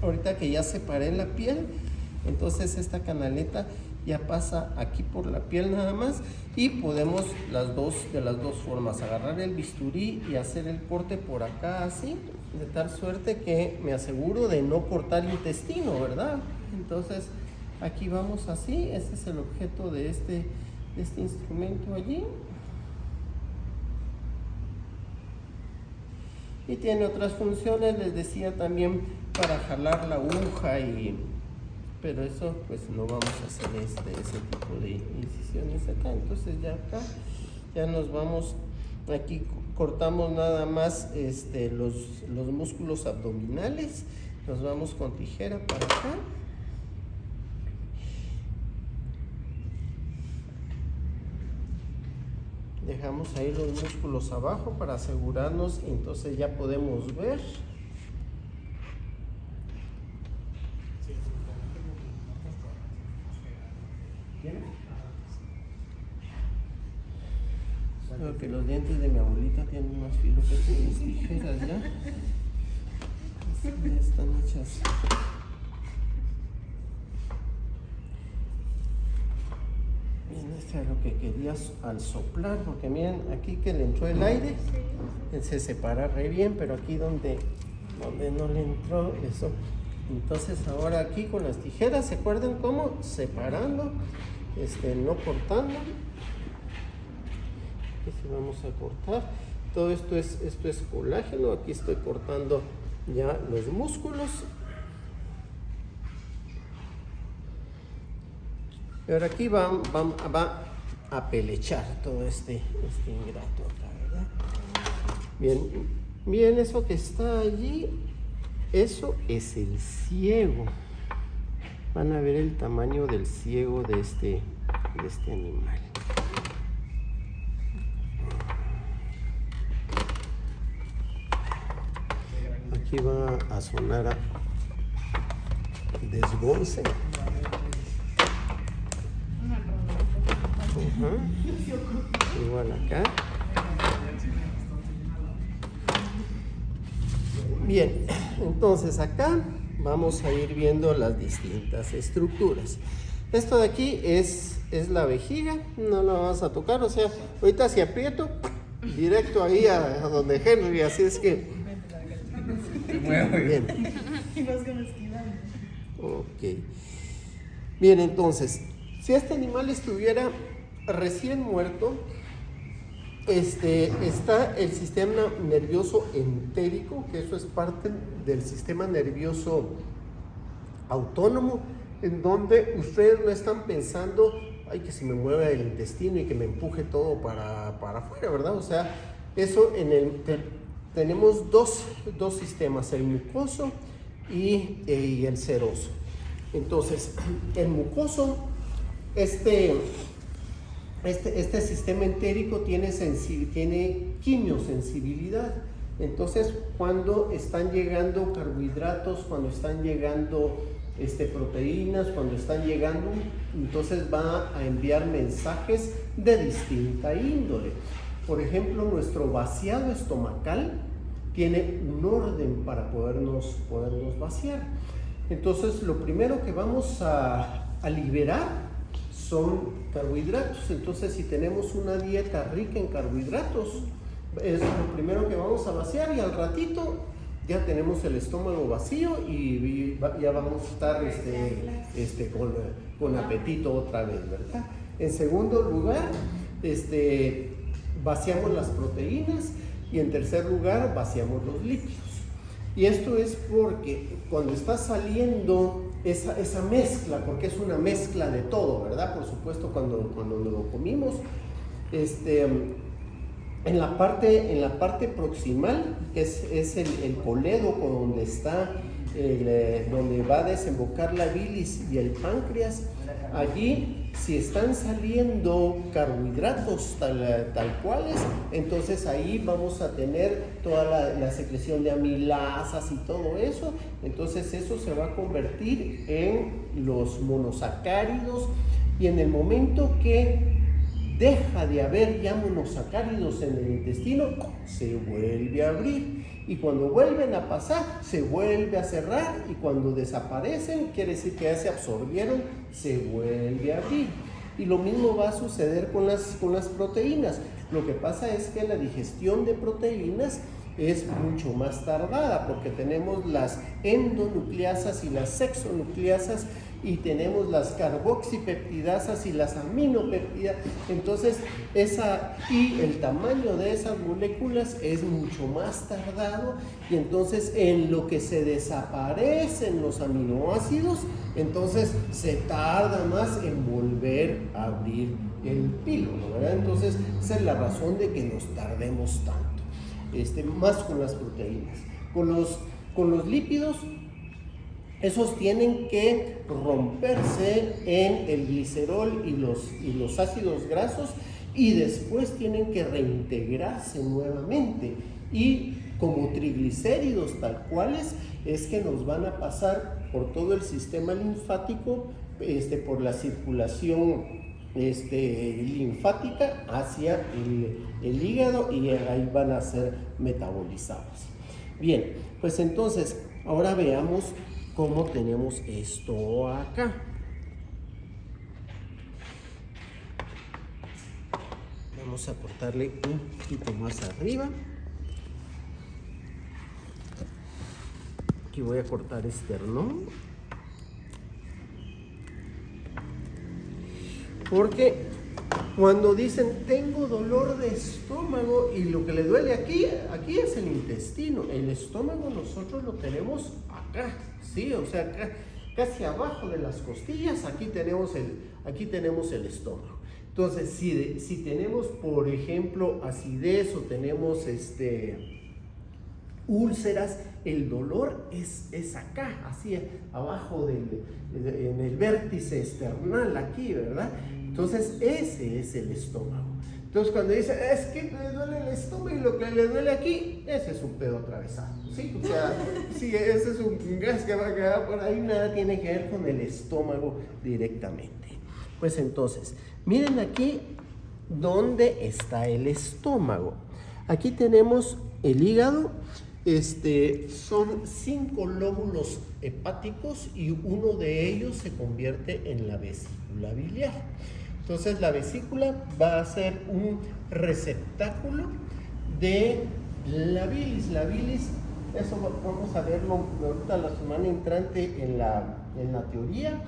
ahorita que ya separé la piel, entonces esta canaleta ya pasa aquí por la piel nada más y podemos de las dos formas, agarrar el bisturí y hacer el corte por acá así, de tal suerte que me aseguro de no cortar intestino, ¿verdad? Entonces aquí vamos así, este es el objeto de este instrumento allí. Y tiene otras funciones, les decía también para jalar la aguja pero eso pues no vamos a hacer ese tipo de incisiones acá. Entonces ya acá ya nos vamos, aquí cortamos nada más los músculos abdominales, nos vamos con tijera para acá. Dejamos ahí los músculos abajo para asegurarnos, entonces ya podemos ver. Creo que los dientes de mi abuelita tienen más filo que mis tijeras ya. Ya están hechas. Bien, esto es lo que querías al soplar, porque miren aquí que le entró el aire, él se separa re bien, pero aquí donde no le entró eso. Entonces ahora aquí con las tijeras, ¿se acuerdan cómo? Separando, no cortando. Aquí vamos a cortar. Todo esto es colágeno. Aquí estoy cortando ya los músculos. Y ahora aquí va a pelechar todo este ingrato acá, ¿verdad? Bien, eso que está allí, eso es el ciego. Van a ver el tamaño del ciego de este animal. Aquí va a sonar a desgonce. Igual acá. Bien, entonces acá vamos a ir viendo las distintas estructuras. Esto de aquí es la vejiga, no la vamos a tocar, o sea, ahorita si aprieto, directo ahí a donde Henry, así es que... Bien. Ok. Bien, entonces, si este animal estuviera recién muerto, está el sistema nervioso entérico, que eso es parte del sistema nervioso autónomo, en donde ustedes no están pensando, ay, que se me mueva el intestino y que me empuje todo para afuera, ¿verdad? O sea, eso tenemos dos sistemas, el mucoso y el seroso. Entonces, el mucoso, este sistema entérico tiene quimiosensibilidad. Entonces, cuando están llegando carbohidratos, cuando están llegando proteínas, cuando están llegando, entonces va a enviar mensajes de distinta índole. Por ejemplo, nuestro vaciado estomacal tiene un orden para podernos vaciar. Entonces, lo primero que vamos a liberar son carbohidratos. Entonces, si tenemos una dieta rica en carbohidratos, es lo primero que vamos a vaciar, y al ratito ya tenemos el estómago vacío y ya vamos a estar con apetito otra vez, ¿verdad? En segundo lugar, vaciamos las proteínas, y en tercer lugar vaciamos los lípidos. Y esto es porque cuando está saliendo esa mezcla, porque es una mezcla de todo, ¿verdad? Por supuesto, cuando lo comimos, en la parte proximal, que es el colédoco, donde está donde va a desembocar la bilis y el páncreas, allí si están saliendo carbohidratos tal cuales, entonces ahí vamos a tener toda la secreción de amilasas y todo eso. Entonces eso se va a convertir en los monosacáridos, y en el momento que deja de haber ya monosacáridos en el intestino, se vuelve a abrir y cuando vuelven a pasar se vuelve a cerrar, y cuando desaparecen quiere decir que ya se absorbieron, se vuelve a abrir. Y lo mismo va a suceder con las proteínas. Lo que pasa es que la digestión de proteínas es mucho más tardada, porque tenemos las endonucleasas y las hexanucleasas, y tenemos las carboxipeptidasas y las aminopeptidas. Entonces y el tamaño de esas moléculas es mucho más tardado, y entonces en lo que se desaparecen los aminoácidos, entonces se tarda más en volver a abrir el píloro, ¿verdad? Entonces esa es la razón de que nos tardemos tanto. Más con las proteínas. Con los lípidos, esos tienen que romperse en el glicerol y los ácidos grasos, y después tienen que reintegrarse nuevamente, y como triglicéridos tal cuales es que nos van a pasar por todo el sistema linfático, por la circulación linfática hacia el hígado, y ahí van a ser metabolizados. Bien, pues entonces ahora veamos cómo tenemos esto acá. Vamos a cortarle un poquito más arriba. Aquí voy a cortar esternón, porque cuando dicen tengo dolor de estómago y lo que le duele aquí es el intestino. El estómago nosotros lo tenemos acá, sí, o sea, acá, casi abajo de las costillas, aquí tenemos el estómago. Entonces, si tenemos, por ejemplo, acidez, o tenemos úlceras, el dolor es acá, así abajo en el vértice esternal, aquí, ¿verdad? Entonces ese es el estómago. Entonces cuando dice, es que me duele el estómago y lo que le duele aquí, ese es un pedo atravesado, ¿sí? O sea, sí, ese es un gas que va a quedar por ahí, nada tiene que ver con el estómago directamente. Pues entonces, miren aquí dónde está el estómago. Aquí tenemos el hígado. Son 5 lóbulos hepáticos, y uno de ellos se convierte en la vesícula biliar. Entonces la vesícula va a ser un receptáculo de la bilis. La bilis, eso vamos a verlo ahorita la semana entrante en la teoría.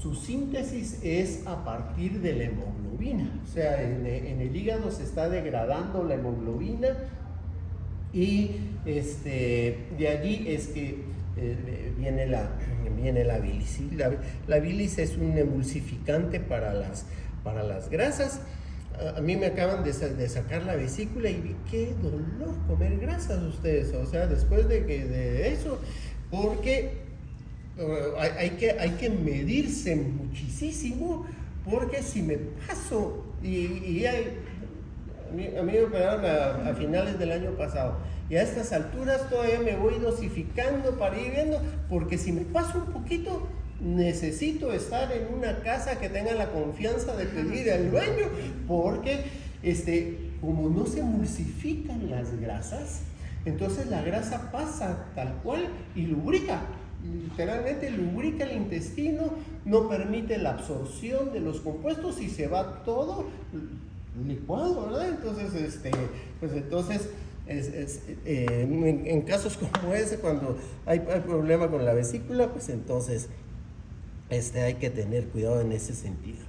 Su síntesis es a partir de la hemoglobina. O sea, en el hígado se está degradando la hemoglobina, y de allí es que viene la bilis. La bilis es un emulsificante para las grasas. A mí me acaban de sacar la vesícula, y vi qué dolor comer grasas ustedes, o sea, después de eso, porque hay que medirse muchísimo, porque si me paso, a mí me operaron a finales del año pasado, y a estas alturas todavía me voy dosificando para ir viendo, porque si me paso un poquito, necesito estar en una casa que tenga la confianza de pedir al baño, porque como no se emulsifican las grasas, entonces la grasa pasa tal cual y lubrica. Literalmente lubrica el intestino, no permite la absorción de los compuestos, y se va todo licuado, ¿verdad? Entonces, pues entonces, en casos como ese, cuando hay problema con la vesícula, pues entonces hay que tener cuidado en ese sentido.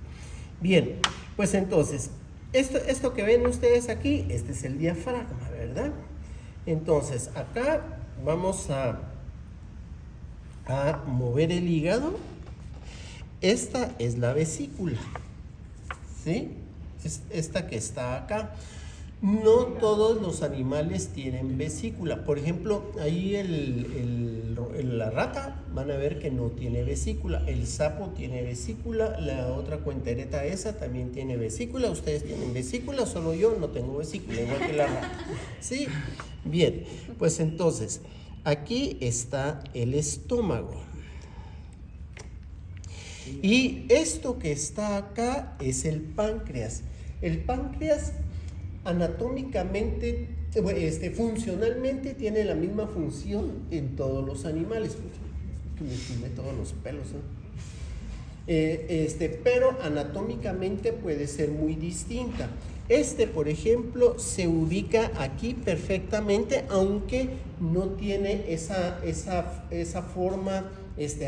Bien, pues entonces, esto que ven ustedes aquí, este es el diafragma, ¿verdad? Entonces, acá vamos a mover el hígado. Esta es la vesícula, ¿sí? Esta que está acá. No todos los animales tienen vesícula. Por ejemplo, ahí la rata, van a ver que no tiene vesícula. El sapo tiene vesícula. La otra cuentereta esa también tiene vesícula. Ustedes tienen vesícula, solo yo no tengo vesícula, igual que la rata. ¿Sí? Bien, pues entonces, aquí está el estómago. Y esto que está acá es el páncreas. El páncreas anatómicamente funcionalmente tiene la misma función en todos los animales. Que me fumé todos los pelos, ¿no? Pero anatómicamente puede ser muy distinta. Por ejemplo, se ubica aquí perfectamente, aunque no tiene esa forma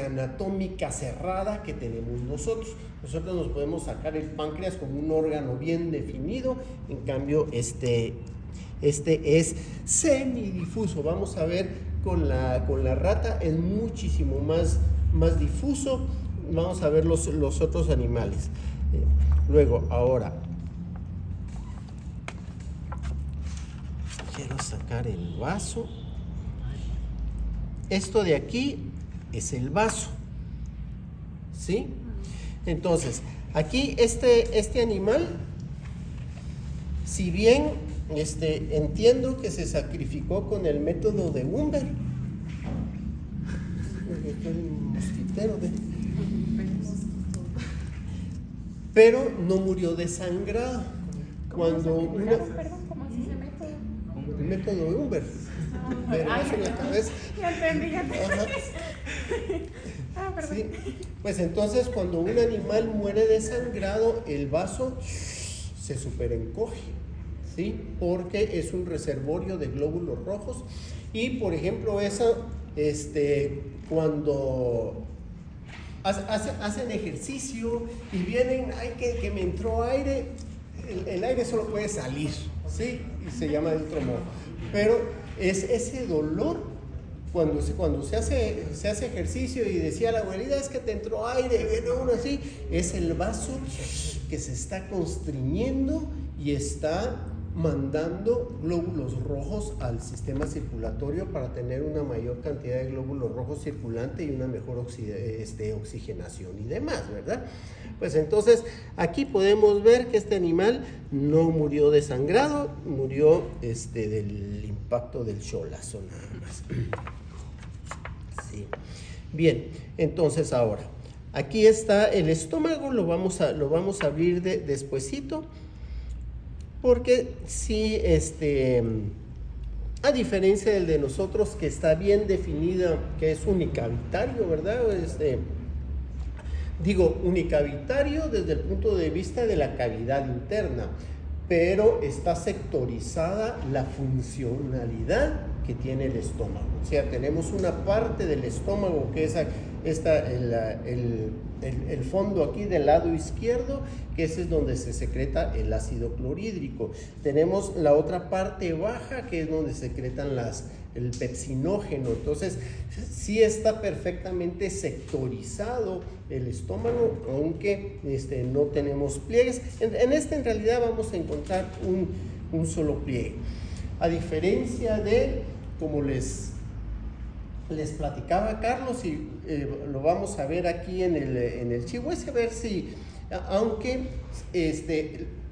anatómica cerrada que tenemos nosotros. Nosotros nos podemos sacar el páncreas como un órgano bien definido, en cambio este es semidifuso. Vamos a ver con la rata, es muchísimo más difuso. Vamos a ver los otros animales. Luego, ahora, quiero sacar el vaso. Esto de aquí es el vaso, ¿sí? Entonces, aquí este animal, si bien entiendo que se sacrificó con el método de Umber, pero no murió desangrado. Cuando Perdón, ¿cómo es ese método? El método de Umber. Pero eso en la cabeza. Ya entendí. Perdón. Sí. Pues entonces cuando un animal muere desangrado, el vaso se superencoge, ¿sí? Porque es un reservorio de glóbulos rojos. Y por ejemplo, cuando hacen ejercicio y vienen, ay, que me entró aire, el aire solo puede salir, ¿sí? Y se llama neutro modo. Pero es ese dolor cuando se hace ejercicio, y decía la abuelita, es que te entró aire, viene uno así, es el vaso que se está constriñendo y está mandando glóbulos rojos al sistema circulatorio para tener una mayor cantidad de glóbulos rojos circulante y una mejor oxigenación y demás, ¿verdad? Pues entonces aquí podemos ver que este animal no murió desangrado, murió del impacto del cholazo nada más. Sí. Bien, entonces ahora aquí está el estómago, lo vamos a abrir despuesito. Porque sí, a diferencia del de nosotros, que está bien definida, que es unicavitario, ¿verdad? Digo unicavitario desde el punto de vista de la cavidad interna, pero está sectorizada la funcionalidad que tiene el estómago. O sea, tenemos una parte del estómago que es el fondo aquí del lado izquierdo, que ese es donde se secreta el ácido clorhídrico. Tenemos la otra parte baja, que es donde se secretan el pepsinógeno. Entonces, sí está perfectamente sectorizado el estómago, aunque no tenemos pliegues. En realidad vamos a encontrar un solo pliegue. A diferencia de, como les platicaba Carlos, y lo vamos a ver aquí en el chivo, es a ver si, aunque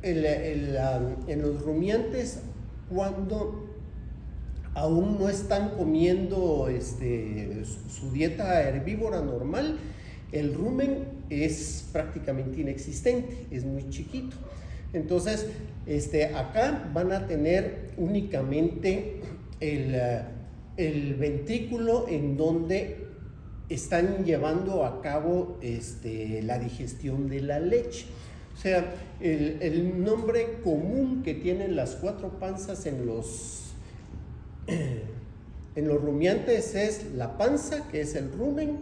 en los rumiantes, cuando aún no están comiendo su dieta herbívora normal, el rumen es prácticamente inexistente, es muy chiquito. Entonces, acá van a tener únicamente el ventrículo en donde están llevando a cabo la digestión de la leche. O sea, el nombre común que tienen las cuatro panzas en los rumiantes es la panza, que es el rumen,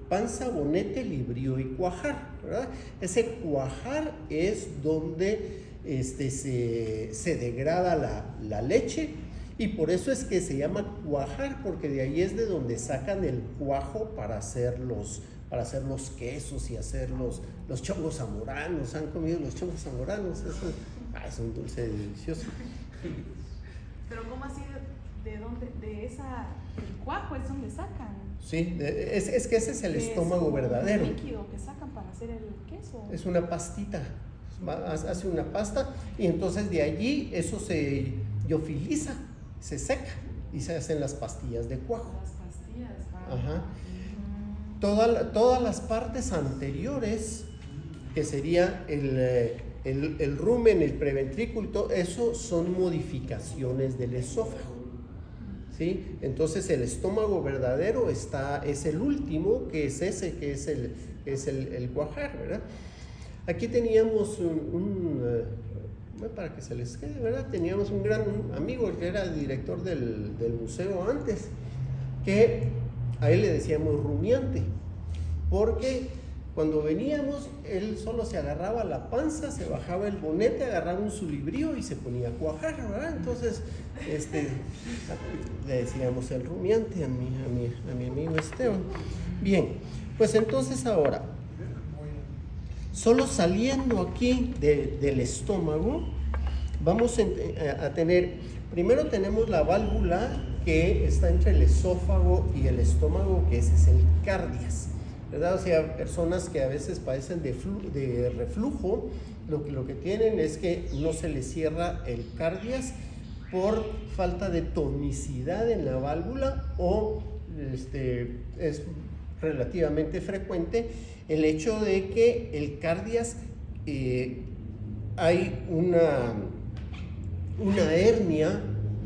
panza, bonete, librío y cuajar, ¿verdad? Ese cuajar es donde se degrada la leche, y por eso es que se llama cuajar, porque de ahí es de donde sacan el cuajo para hacer los quesos y hacer los chongos zamoranos. ¿Han comido los chongos zamoranos? Es un dulce delicioso. Pero ¿cómo así? ¿De dónde? ¿El cuajo es donde sacan? Sí, es que ese es el estómago verdadero. ¿Es un líquido que sacan para hacer el queso? Es una pastita, hace una pasta, y entonces de allí eso se liofiliza, se seca y se hacen las pastillas de cuajo. Las pastillas, Ajá. Todas las partes anteriores, que sería el rumen, el preventrículo, todo eso son modificaciones del esófago. ¿Sí? Entonces el estómago verdadero es el último, que es ese, que es el cuajar, ¿verdad? Aquí teníamos para que se les quede, ¿verdad? Teníamos un gran amigo que era director del museo antes, que a él le decíamos rumiante, porque cuando veníamos, él solo se agarraba la panza, se bajaba el bonete, agarraba un su librío y se ponía a cuajar, ¿verdad? Entonces, le decíamos el rumiante a mi amigo Esteban. Bien, pues entonces ahora, solo saliendo aquí del estómago, vamos a tener, primero tenemos la válvula que está entre el esófago y el estómago, que ese es el cardias, ¿verdad? O sea, personas que a veces padecen de reflujo, lo que tienen es que no se les cierra el cardias por falta de tonicidad en la válvula, o es relativamente frecuente el hecho de que el cardias hay una hernia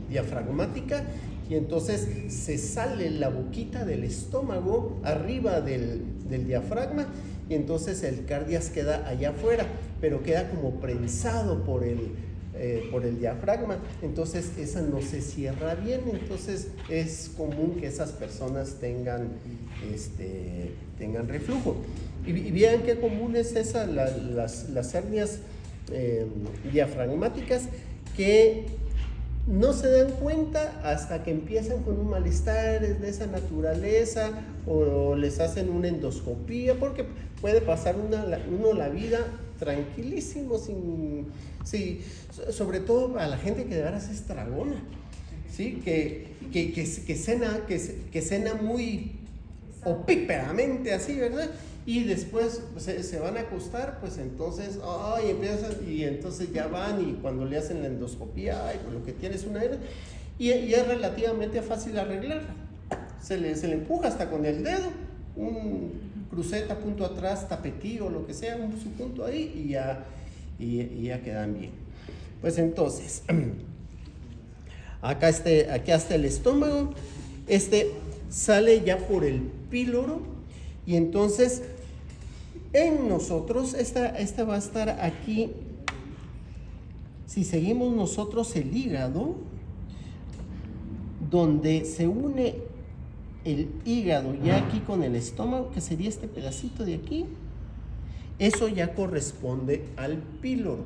diafragmática, y entonces se sale la boquita del estómago arriba del diafragma, y entonces el cardias queda allá afuera, pero queda como prensado por el diafragma, entonces esa no se cierra bien. Entonces es común que esas personas tengan reflujo. Y vean qué común es esa, las hernias diafragmáticas, que no se dan cuenta hasta que empiezan con un malestar de esa naturaleza, o les hacen una endoscopía, porque puede pasar uno la vida tranquilísimo, sobre todo a la gente que de veras es tragona, ¿sí? que cena muy opíperamente así, ¿verdad? Y después se van a acostar, pues entonces, y entonces ya van, y cuando le hacen la endoscopía, pues lo que tiene es una hernia, y es relativamente fácil arreglarla. Se le empuja hasta con el dedo, un cruceta, punto atrás, tapetío, lo que sea, su punto ahí, y ya quedan bien. Pues entonces, acá está el estómago, sale ya por el píloro, y entonces en nosotros, esta va a estar aquí. Si seguimos nosotros el hígado, donde se une el hígado ya aquí con el estómago, que sería este pedacito de aquí, eso ya corresponde al píloro.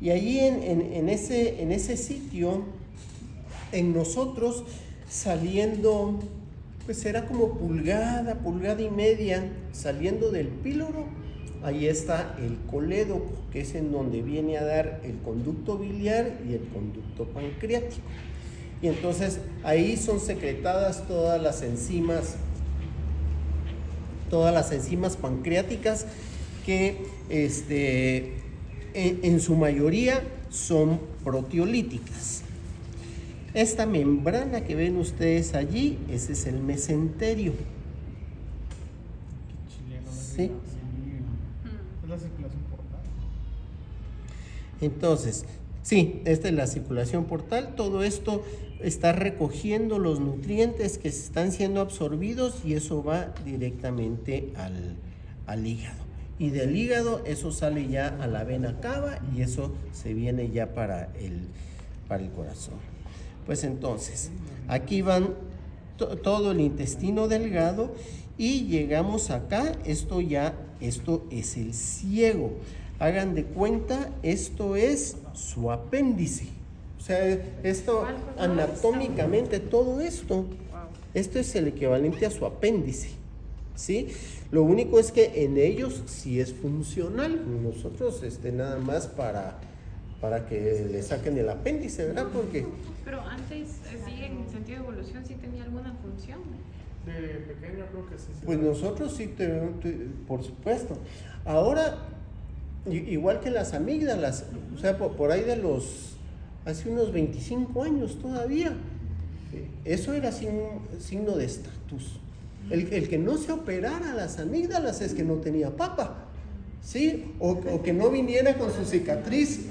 Y ahí en ese sitio, en nosotros, saliendo, pues será como pulgada y media, saliendo del píloro, ahí está el colédoco, que es en donde viene a dar el conducto biliar y el conducto pancreático. Y entonces ahí son secretadas todas las enzimas pancreáticas, que en su mayoría son proteolíticas. Esta membrana que ven ustedes allí, ese es el mesenterio. ¿Sí? Es la circulación portal. Entonces, sí, esta es la circulación portal. Todo esto está recogiendo los nutrientes que están siendo absorbidos, y eso va directamente al hígado. Y del hígado eso sale ya a la vena cava, y eso se viene ya para el corazón. Pues entonces, aquí van todo el intestino delgado, y llegamos acá. Esto es el ciego. Hagan de cuenta, esto es su apéndice. O sea, esto anatómicamente, todo esto es el equivalente a su apéndice, ¿sí? Lo único es que en ellos sí es funcional. Nosotros nada más para que le saquen el apéndice, ¿verdad? Porque... Pero antes, sí, en sentido de evolución, sí tenía alguna función. De pequeño creo que sí. Pues nosotros sí, por supuesto. Ahora, igual que las amígdalas, o sea, por ahí hace unos 25 años todavía, eso era signo de estatus. El que no se operara las amígdalas es que no tenía papa, ¿sí? O que no viniera con su cicatriz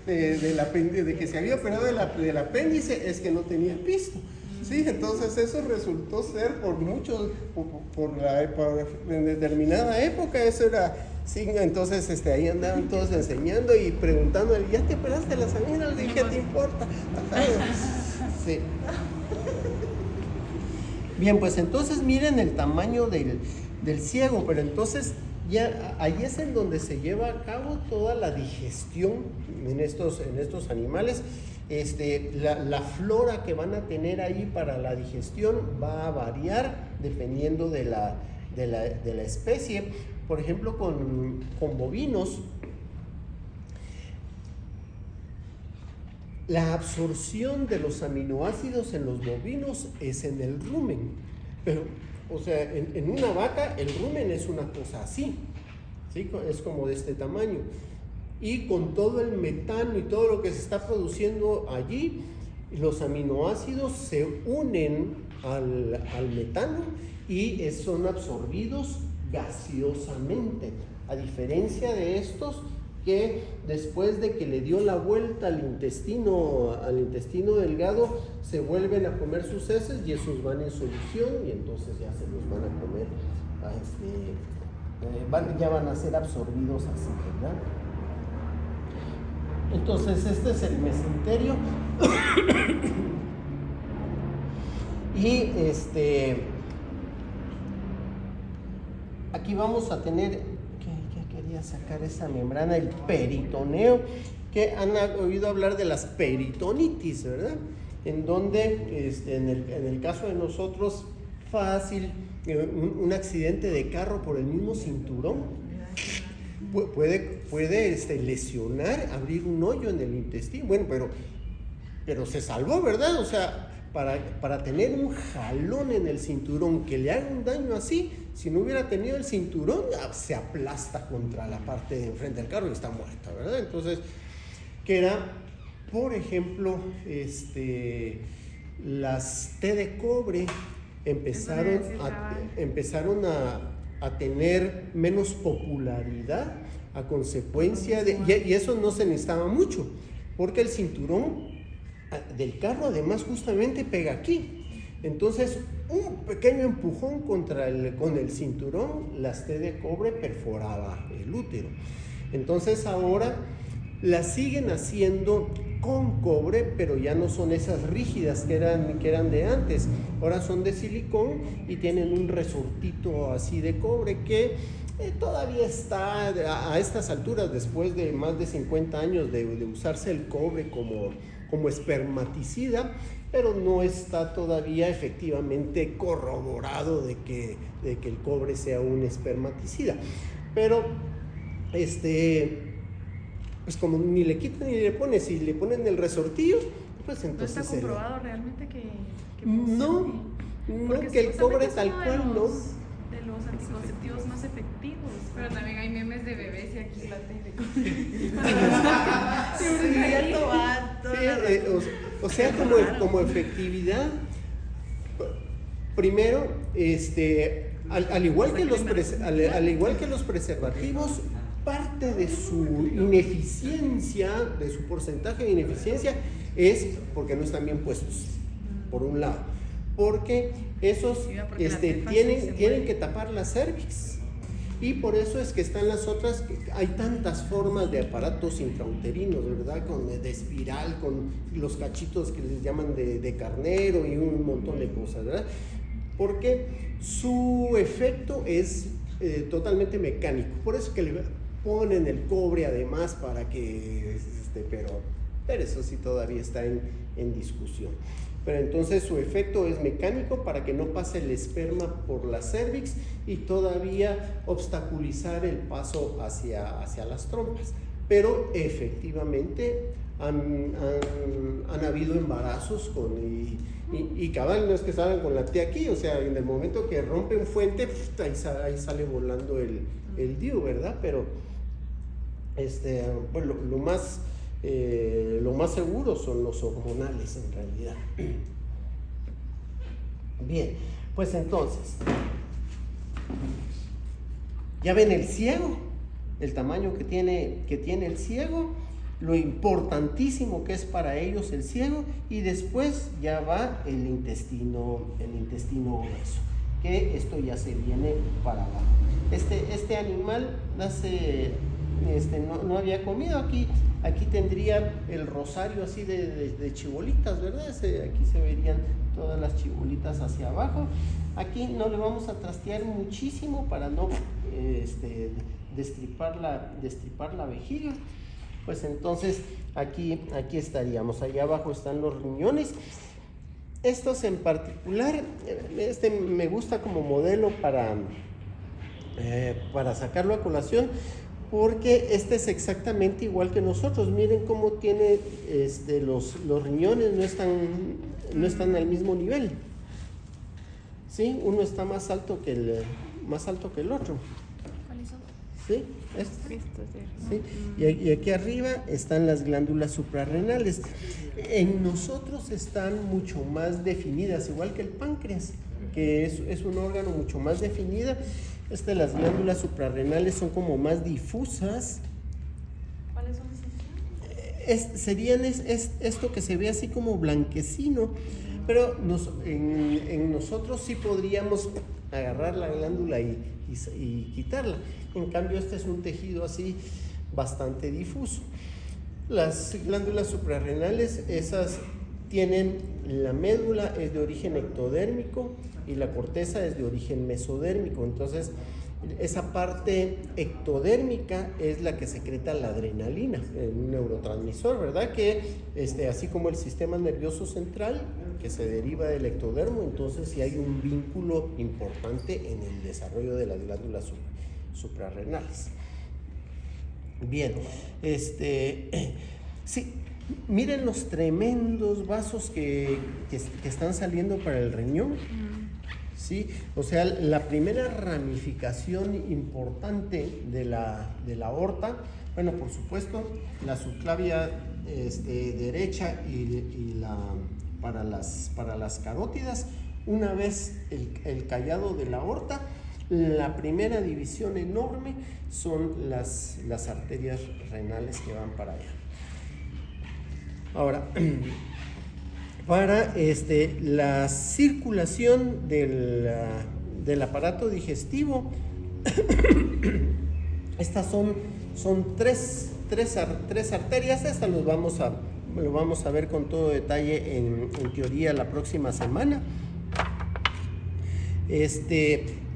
de que se había operado del apéndice, es que no tenía pisto. Sí, entonces eso resultó ser por muchos, en determinada época, eso era signo. Entonces ahí andaban todos enseñando y preguntándole, ¿ya te operaste las amigas? Le dije, ¿qué te importa? Sí. Bien, pues entonces miren el tamaño del ciego, pero entonces ya ahí es en donde se lleva a cabo toda la digestión en estos animales. La flora que van a tener ahí para la digestión va a variar dependiendo de la especie. Por ejemplo, con bovinos, la absorción de los aminoácidos en los bovinos es en el rumen, pero, o sea, en una vaca el rumen es una cosa así, ¿sí? Es como de este tamaño. Y con todo el metano y todo lo que se está produciendo allí, los aminoácidos se unen al metano y son absorbidos gaseosamente, a diferencia de estos que después de que le dio la vuelta al intestino delgado, se vuelven a comer sus heces y esos van en solución y entonces ya se los van a comer, ya van a ser absorbidos así, ¿verdad? Entonces este es el mesenterio y aquí vamos a tener, que quería sacar esa membrana, el peritoneo, que han oído hablar de las peritonitis, ¿verdad? En donde en el caso de nosotros, fácil, un accidente de carro por el mismo cinturón puede lesionar, abrir un hoyo en el intestino. Bueno, pero se salvó, ¿verdad? O sea, para tener un jalón en el cinturón que le haga un daño así, si no hubiera tenido el cinturón, se aplasta contra la parte de enfrente del carro y está muerta, ¿verdad? Entonces, que era, por ejemplo, las té de cobre empezaron a tener menos popularidad a consecuencia de, y eso no se necesitaba mucho, porque el cinturón del carro además justamente pega aquí. Entonces un pequeño empujón con el cinturón, las té de cobre perforaba el útero. Entonces ahora las siguen haciendo con cobre, pero ya no son esas rígidas que eran de antes. Ahora son de silicón y tienen un resortito así de cobre que todavía está a estas alturas, después de más de 50 años de usarse el cobre como espermaticida, pero no está todavía efectivamente corroborado de que el cobre sea un espermaticida. Pero pues como ni le quitan ni le ponen, si le ponen el resortillo, pues entonces... ¿No está comprobado realmente que no, que el cobre tal cual no. De los anticonceptivos más efectivos. Pero también hay memes de bebés y aquí la té de Sí, o sea, como efectividad, primero, al igual que los preservativos, parte de su ineficiencia, de su porcentaje de ineficiencia, es porque no están bien puestos, por un lado, porque esos tienen que tapar la cervix, y por eso es que están las otras, hay tantas formas de aparatos intrauterinos, ¿verdad? De espiral, con los cachitos que les llaman de carnero y un montón de cosas, ¿verdad? Porque su efecto es totalmente mecánico, por eso que le ponen el cobre además para que, pero eso sí todavía está en discusión. Pero entonces su efecto es mecánico para que no pase el esperma por la cervix y todavía obstaculizar el paso hacia las trompas. Pero efectivamente han habido embarazos y cabal, no es que salgan con la T aquí, o sea, en el momento que rompen fuente, ahí sale volando el DIU, ¿verdad? Pero bueno, lo más seguro son los hormonales en realidad. Bien, pues entonces, ya ven el ciego, que tiene el ciego, lo importantísimo que es para ellos el ciego, y después ya va el intestino grueso, que esto ya se viene para abajo. Este animal no había comido. Aquí tendría el rosario así de chibolitas, ¿verdad? Aquí se verían todas las chibolitas hacia abajo. Aquí no le vamos a trastear muchísimo para no destripar la vejiga. Pues entonces aquí estaríamos. Allá abajo están los riñones. Estos en particular, me gusta como modelo para sacarlo a colación, porque este es exactamente igual que nosotros. Miren cómo tiene los riñones, no están al mismo nivel. ¿Sí? Uno está más alto que el otro. ¿Cuáles son? ¿Sí? ¿Sí? Y aquí arriba están las glándulas suprarrenales. En nosotros están mucho más definidas, igual que el páncreas, que es un órgano mucho más definido. Las glándulas suprarrenales son como más difusas. ¿Cuáles son esas? Serían esto que se ve así como blanquecino, pero en nosotros sí podríamos agarrar la glándula y quitarla. En cambio, este es un tejido así bastante difuso. Las glándulas suprarrenales, esas tienen la médula, es de origen ectodérmico, y la corteza es de origen mesodérmico. Entonces, esa parte ectodérmica es la que secreta la adrenalina, un neurotransmisor, ¿verdad? Que así como el sistema nervioso central, que se deriva del ectodermo, entonces sí hay un vínculo importante en el desarrollo de las glándulas suprarrenales. Bien, sí, miren los tremendos vasos que están saliendo para el riñón. Sí, o sea, la primera ramificación importante de la aorta, bueno, por supuesto, la subclavia derecha y para las carótidas. Una vez el callado de la aorta, la primera división enorme son las arterias renales que van para allá. Ahora, para la circulación del aparato digestivo, estas son tres arterias. Estas lo vamos a ver con todo detalle en teoría la próxima semana.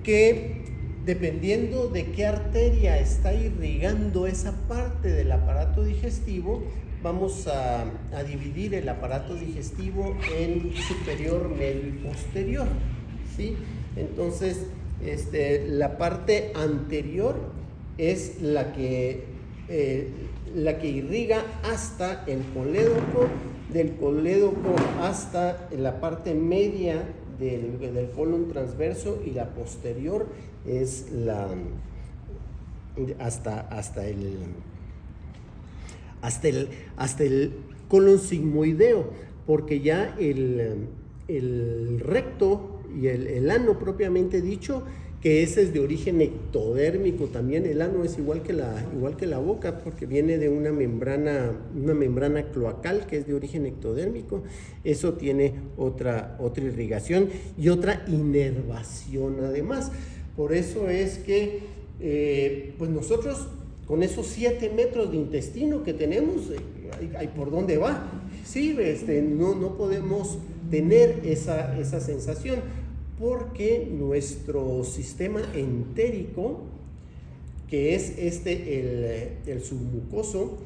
Que dependiendo de qué arteria está irrigando esa parte del aparato digestivo, vamos a dividir el aparato digestivo en superior, medio y posterior, ¿sí? Entonces, la parte anterior es la que irriga hasta el colédoco, del colédoco hasta la parte media del colon transverso, y la posterior es hasta el colon sigmoideo, porque ya el recto y el ano propiamente dicho, que ese es de origen ectodérmico también. El ano es igual que la boca, porque viene de una membrana cloacal que es de origen ectodérmico. Eso tiene otra irrigación y otra inervación además. Por eso es que pues nosotros, con esos 7 metros de intestino que tenemos, hay por dónde va. Sí, no podemos tener esa sensación, porque nuestro sistema entérico, que es el submucoso,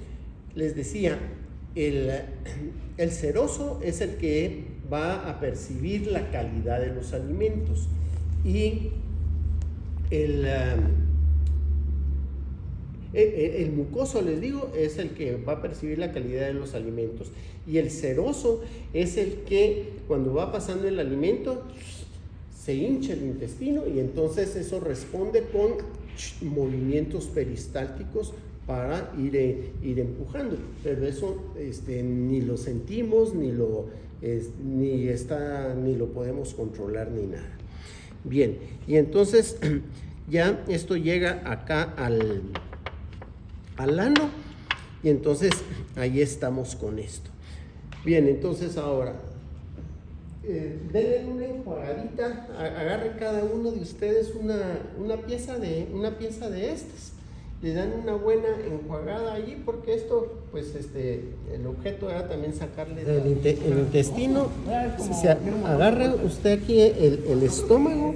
les decía, el seroso es el que va a percibir la calidad de los alimentos, y el mucoso, les digo, es el que va a percibir la calidad de los alimentos, y el seroso es el que, cuando va pasando el alimento, se hincha el intestino, y entonces eso responde con movimientos peristálticos para ir empujando, pero eso ni lo sentimos, ni lo podemos controlar ni nada. Bien, y entonces ya esto llega acá al ano. Y entonces ahí estamos con esto. Bien, entonces ahora, denle una enjuagadita, agarre cada uno de ustedes una pieza de estas. Le dan una buena enjuagada allí, porque esto, pues el objeto era también sacarle el intestino. Se agarra usted aquí el estómago,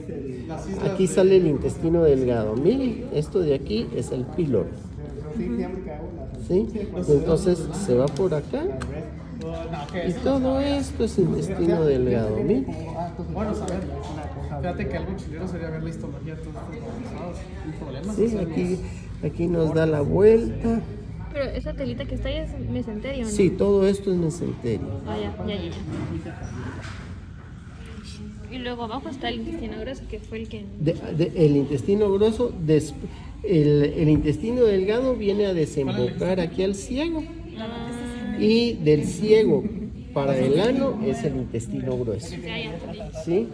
aquí sale el intestino delgado. Mire, esto de aquí es el píloro. ¿Sí? Entonces se va por acá y todo esto es intestino delgado. Mire. Bueno, saber. Fíjate que algo chileno sería ver la histología de todos estos problemas. Sí, aquí nos da la vuelta. Pero esa telita que está ahí es mesenterio, ¿no? Sí, todo esto es mesenterio. Ah, ya. Y luego abajo está el intestino grueso, que fue el que... El intestino grueso, el intestino delgado viene a desembocar aquí al ciego. Y del ciego para el ano es el intestino grueso. Ya entendí. ¿Sí?